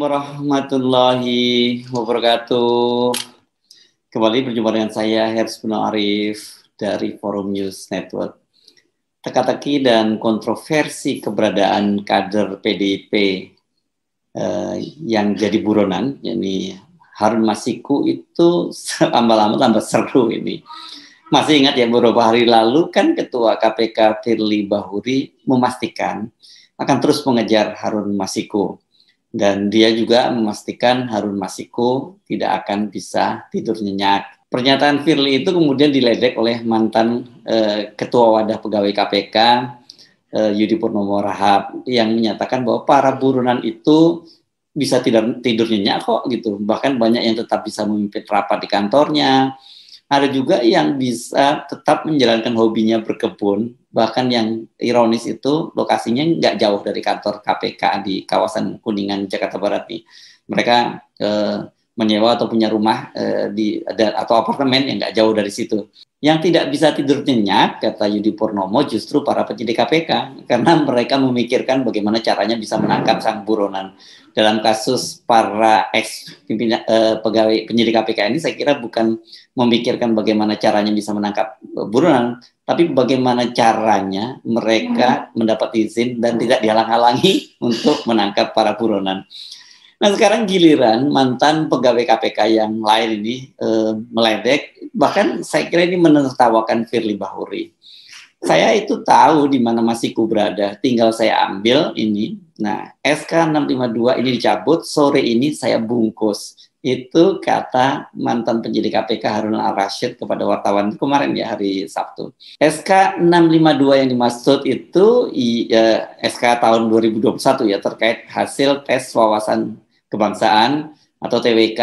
Warahmatullahi wabarakatuh. Kembali berjumpa dengan saya Hersy Arif dari Forum News Network. Teka-teki dan kontroversi keberadaan kader PDIP yang jadi buronan, yakni Harun Masiku itu lama-lama tambah seru ini. Masih ingat ya, beberapa hari lalu kan Ketua KPK Firly Bahuri memastikan akan terus mengejar Harun Masiku. Dan dia juga memastikan Harun Masiku tidak akan bisa tidur nyenyak. Pernyataan Firly itu kemudian diledek oleh mantan Ketua Wadah Pegawai KPK Yudi Purnomo Rahab yang menyatakan bahwa para buronan itu bisa tidur nyenyak kok gitu. Bahkan banyak yang tetap bisa memimpin rapat di kantornya. Ada juga yang bisa tetap menjalankan hobinya berkebun, bahkan yang ironis itu lokasinya nggak jauh dari kantor KPK di kawasan Kuningan, Jakarta Barat nih. Mereka menyewa atau punya rumah atau apartemen yang nggak jauh dari situ. Yang tidak bisa tidur nyenyak, kata Yudi Purnomo, justru para penyidik KPK, karena mereka memikirkan bagaimana caranya bisa menangkap sang buronan. Dalam kasus para pegawai penyidik KPK ini, saya kira bukan memikirkan bagaimana caranya bisa menangkap buronan, tapi bagaimana caranya mereka mendapat izin dan tidak dihalang-halangi untuk menangkap para buronan. Nah, sekarang giliran mantan pegawai KPK yang lain ini meledek, bahkan saya kira ini menertawakan Firly Bahuri. Saya itu tahu di mana Masiku berada, tinggal saya ambil ini. Nah, SK 652 ini dicabut, sore ini saya bungkus. Itu kata mantan penyidik KPK Harun Al-Rashid kepada wartawan kemarin ya, hari Sabtu. SK 652 yang dimaksud itu SK tahun 2021 ya, terkait hasil tes wawasan kebangsaan atau TWK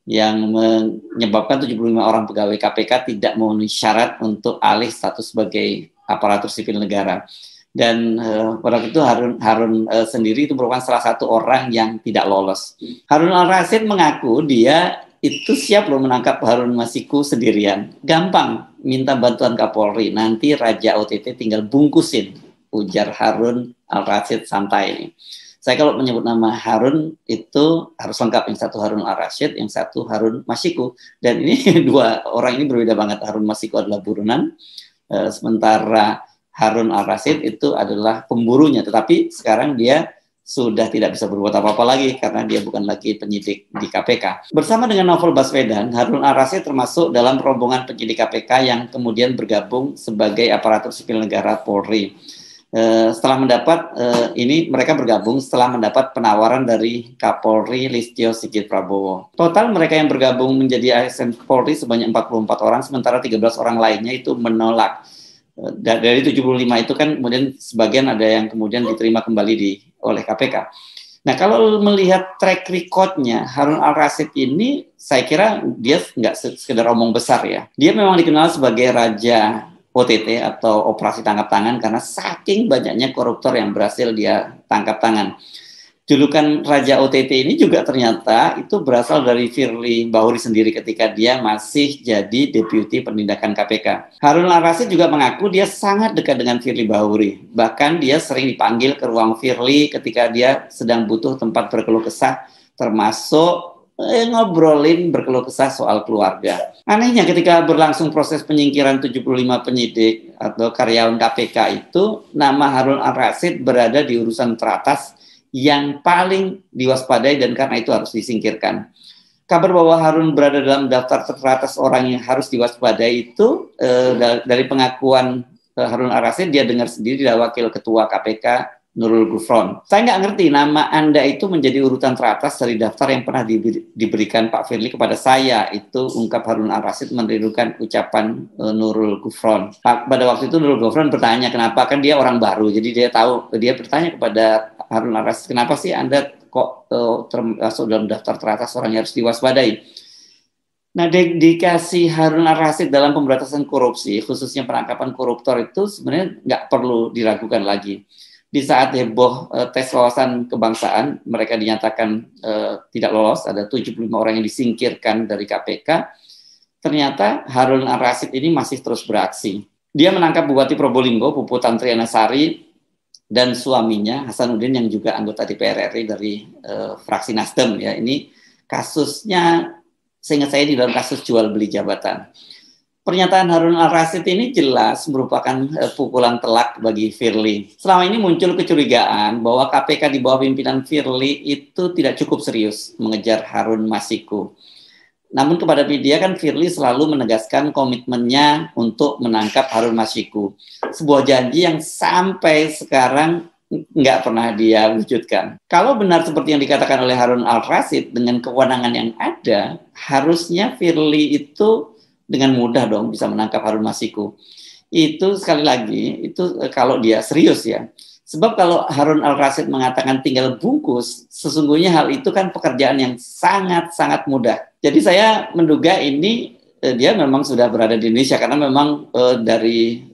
yang menyebabkan 75 orang pegawai KPK tidak memenuhi syarat untuk alih status sebagai aparatur sipil negara. Dan pada waktu itu Harun sendiri itu merupakan salah satu orang yang tidak lolos. Harun Al-Rashid mengaku dia itu siap loh menangkap Harun Masiku sendirian. Gampang, minta bantuan Kapolri. Nanti Raja OTT tinggal bungkusin, ujar Harun Al-Rashid santai ini. Saya kalau menyebut nama Harun itu harus lengkap, yang satu Harun Al-Rashid, yang satu Harun Masiku. Dan ini dua orang ini berbeda banget. Harun Masiku adalah buronan, sementara Harun Al-Rashid itu adalah pemburunya. Tetapi sekarang dia sudah tidak bisa berbuat apa-apa lagi karena dia bukan lagi penyidik di KPK. Bersama dengan Novel Baswedan, Harun Al-Rashid termasuk dalam rombongan penyidik KPK yang kemudian bergabung sebagai aparatur sipil negara Polri. Setelah mendapat mereka bergabung setelah mendapat penawaran dari Kapolri Listio Sigit Prabowo. Total mereka yang bergabung menjadi ASN Polri sebanyak 44 orang, sementara 13 orang lainnya itu menolak. Dari 75 itu kan kemudian sebagian ada yang kemudian diterima kembali oleh KPK. Nah, kalau melihat track record-nya Harun Al-Rashid ini, saya kira dia nggak sekedar omong besar ya. Dia memang dikenal sebagai raja OTT atau operasi tangkap tangan karena saking banyaknya koruptor yang berhasil dia tangkap tangan. Julukan Raja OTT ini juga ternyata itu berasal dari Firly Bahuri sendiri ketika dia masih jadi Deputi Penindakan KPK. Harun Al-Rashid juga mengaku dia sangat dekat dengan Firly Bahuri. Bahkan dia sering dipanggil ke ruang Firly ketika dia sedang butuh tempat berkeluh kesah, termasuk ngobrolin berkeluh kesah soal keluarga. Anehnya ketika berlangsung proses penyingkiran 75 penyidik atau karyawan KPK itu, nama Harun Al-Rashid berada di urusan teratas yang paling diwaspadai dan karena itu harus disingkirkan. Kabar bahwa Harun berada dalam daftar teratas orang yang harus diwaspadai itu dari pengakuan Harun Al-Rashid, dia dengar sendiri dari Wakil Ketua KPK Nurul Gufron. Saya nggak ngerti nama Anda itu menjadi urutan teratas dari daftar yang pernah diberikan Pak Firly kepada saya. Itu ungkap Harun Al-Rashid menirukan ucapan Nurul Gufron. Pada waktu itu Nurul Gufron bertanya kenapa, kan dia orang baru. Jadi dia bertanya kepada Harun Al-Rashid, kenapa sih Anda kok termasuk dalam daftar teratas orang yang harus diwaspadai? Nah, dedikasi Harun Al-Rashid dalam pemberantasan korupsi, khususnya penangkapan koruptor itu sebenarnya nggak perlu diragukan lagi. Di saat heboh tes wawasan kebangsaan, mereka dinyatakan tidak lolos, ada 75 orang yang disingkirkan dari KPK, ternyata Harun Al-Rashid ini masih terus beraksi. Dia menangkap Bupati Probolinggo, Puput Tantriana Sari, dan suaminya Hasanuddin yang juga anggota DPR RI dari fraksi Nasdem ya. Ini kasusnya seingat saya di dalam kasus jual beli jabatan. Pernyataan Harun Al-Rasyid ini jelas merupakan pukulan telak bagi Firly. Selama ini muncul kecurigaan bahwa KPK di bawah pimpinan Firly itu tidak cukup serius mengejar Harun Masiku. Namun kepada media kan Firly selalu menegaskan komitmennya untuk menangkap Harun Masiku. Sebuah janji yang sampai sekarang nggak pernah dia wujudkan. Kalau benar seperti yang dikatakan oleh Harun Al-Rasyid, dengan kewenangan yang ada, harusnya Firly itu dengan mudah dong bisa menangkap Harun Masiku. Itu sekali lagi, itu kalau dia serius ya. Sebab kalau Harun Al-Rasyid mengatakan tinggal bungkus, sesungguhnya hal itu kan pekerjaan yang sangat-sangat mudah. Jadi saya menduga ini dia memang sudah berada di Indonesia, karena memang dari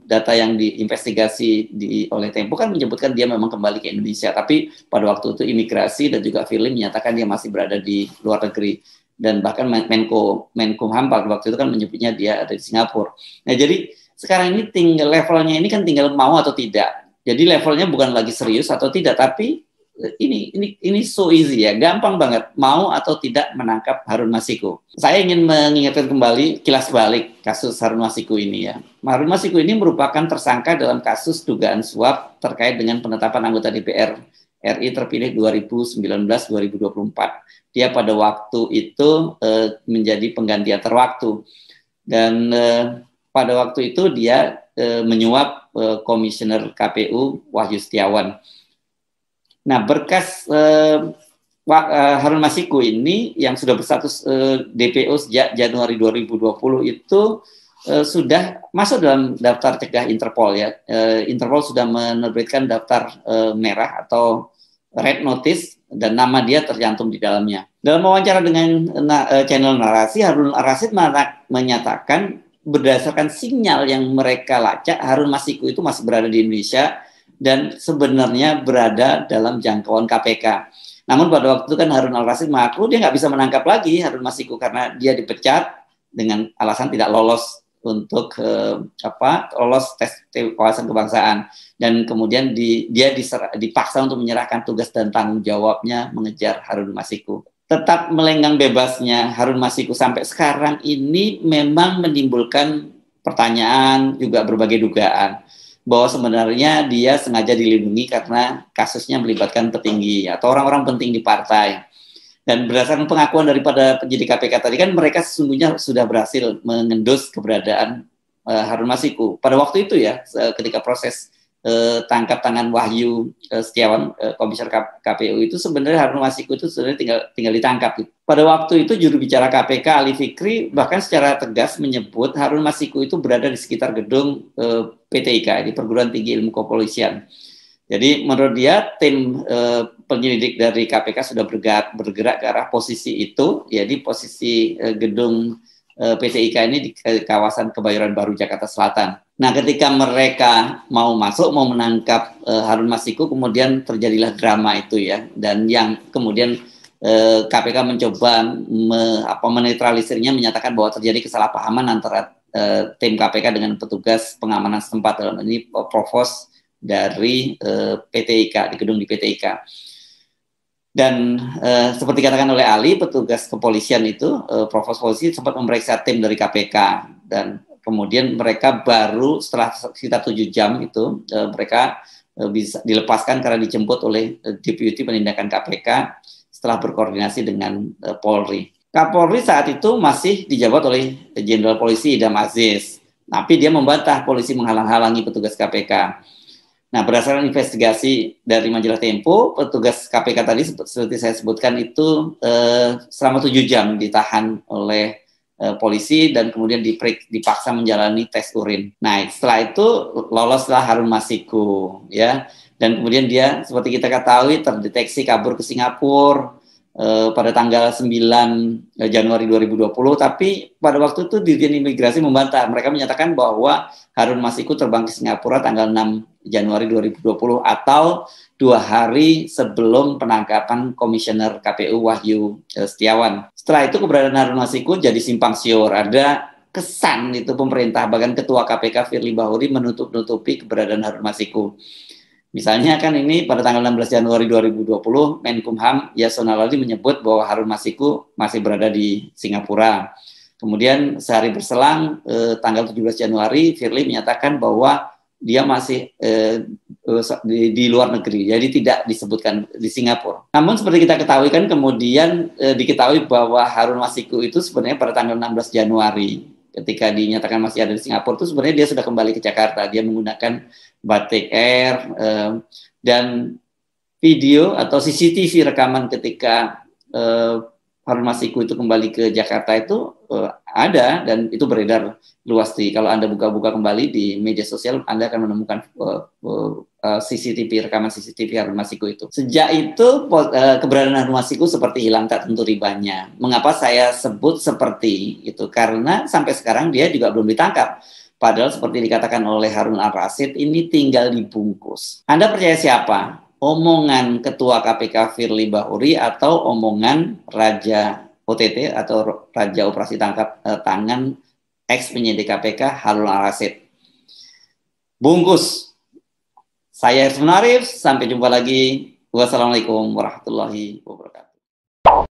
data yang diinvestigasi oleh Tempo kan menyebutkan dia memang kembali ke Indonesia. Tapi pada waktu itu imigrasi dan juga Firly menyatakan dia masih berada di luar negeri. Dan bahkan Menkumham pada waktu itu kan menyebutnya dia ada di Singapura. Nah jadi sekarang ini tinggal levelnya ini kan tinggal mau atau tidak. Jadi levelnya bukan lagi serius atau tidak, tapi ini so easy ya, gampang banget mau atau tidak menangkap Harun Masiku. Saya ingin mengingatkan kembali kilas balik kasus Harun Masiku ini ya. Harun Masiku ini merupakan tersangka dalam kasus dugaan suap terkait dengan penetapan anggota DPR RI terpilih 2019-2024. Dia pada waktu itu menjadi pengganti antar waktu, dan pada waktu itu dia menyuap komisioner KPU Wahyu Setiawan. Nah, berkas Harun Masiku ini yang sudah berstatus DPO sejak Januari 2020 itu sudah masuk dalam daftar cegah Interpol ya. Interpol sudah menerbitkan daftar merah atau red notice dan nama dia tercantum di dalamnya. Dalam wawancara dengan channel Narasi, Harun Al-Rasyid menyatakan berdasarkan sinyal yang mereka lacak, Harun Masiku itu masih berada di Indonesia dan sebenarnya berada dalam jangkauan KPK. Namun pada waktu itu kan Harun Al-Rasyid mengaku dia nggak bisa menangkap lagi Harun Masiku karena dia dipecat dengan alasan tidak lolos untuk lolos tes wawasan kebangsaan, dan kemudian dia dipaksa untuk menyerahkan tugas dan tanggung jawabnya mengejar Harun Masiku. Tetap melenggang bebasnya Harun Masiku sampai sekarang ini memang menimbulkan pertanyaan, juga berbagai dugaan bahwa sebenarnya dia sengaja dilindungi karena kasusnya melibatkan petinggi atau orang-orang penting di partai. Dan berdasarkan pengakuan daripada penyidik KPK tadi kan mereka sesungguhnya sudah berhasil mengendus keberadaan Harun Masiku. Pada waktu itu ya, ketika proses tangkap tangan Wahyu Setiawan, komisioner KPU itu sebenarnya Harun Masiku itu sebenarnya tinggal ditangkap. Pada waktu itu juru bicara KPK Ali Fikri bahkan secara tegas menyebut Harun Masiku itu berada di sekitar gedung PTIK, di Perguruan Tinggi Ilmu Kepolisian. Jadi menurut dia tim penyelidik dari KPK sudah bergerak ke arah posisi itu, ya di posisi gedung PTIK ini di kawasan Kebayoran Baru Jakarta Selatan. Nah, ketika mereka mau masuk, mau menangkap Harun Masiku, kemudian terjadilah drama itu ya, dan yang kemudian KPK mencoba menetralisirnya, menyatakan bahwa terjadi kesalahpahaman antara tim KPK dengan petugas pengamanan setempat, dalam ini provos dari PTIK, di gedung di PTIK. Dan seperti katakan oleh Ali, petugas kepolisian itu, provos polisi sempat memeriksa tim dari KPK, dan kemudian mereka baru setelah sekitar 7 jam itu mereka bisa dilepaskan karena dijemput oleh Deputi Penindakan KPK setelah berkoordinasi dengan Polri. Kapolri saat itu masih dijabat oleh Jenderal Polisi Idam Aziz, tapi dia membantah polisi menghalang-halangi petugas KPK. Nah, berdasarkan investigasi dari majalah Tempo, petugas KPK tadi seperti saya sebutkan itu selama 7 jam ditahan oleh polisi dan kemudian dipaksa menjalani tes urin. Nah, setelah itu loloslah Harun Masiku, ya, dan kemudian dia seperti kita ketahui terdeteksi kabur ke Singapura pada tanggal 9 Januari 2020, tapi pada waktu itu Dirjen Imigrasi membantah. Mereka menyatakan bahwa Harun Masiku terbang ke Singapura tanggal 6 Januari 2020 atau 2 hari sebelum penangkapan komisioner KPU Wahyu Setiawan. Setelah itu keberadaan Harun Masiku jadi simpang siur. Ada kesan itu pemerintah, bahkan Ketua KPK Firly Bahuri menutup-nutupi keberadaan Harun Masiku. Misalnya kan ini pada tanggal 16 Januari 2020 Menkumham Yasona Lawli menyebut bahwa Harun Masiku masih berada di Singapura. Kemudian sehari berselang tanggal 17 Januari Firly menyatakan bahwa dia masih di luar negeri, jadi tidak disebutkan di Singapura. Namun seperti kita ketahui kan kemudian diketahui bahwa Harun Masiku itu sebenarnya pada tanggal 16 Januari ketika dinyatakan masih ada di Singapura itu sebenarnya dia sudah kembali ke Jakarta. Dia menggunakan Batik Air dan video atau CCTV rekaman ketika Harun Masiku itu kembali ke Jakarta itu ada dan itu beredar luas kalau Anda buka-buka kembali di media sosial Anda akan menemukan CCTV rekaman CCTV Harun Masiku itu. Sejak itu keberadaan Harun Masiku seperti hilang tak tentu ribanya. Mengapa saya sebut seperti itu? Karena sampai sekarang dia juga belum ditangkap. Padahal seperti dikatakan oleh Harun Al-Rasyid ini tinggal dibungkus. Anda percaya siapa? Omongan Ketua KPK Firly Bahuri atau omongan Raja OTT atau Raja Operasi Tangkap Tangan ex penyidik KPK Harun Al-Rasyid? Bungkus. Saya Irfan Arif, sampai jumpa lagi. Wassalamualaikum warahmatullahi wabarakatuh.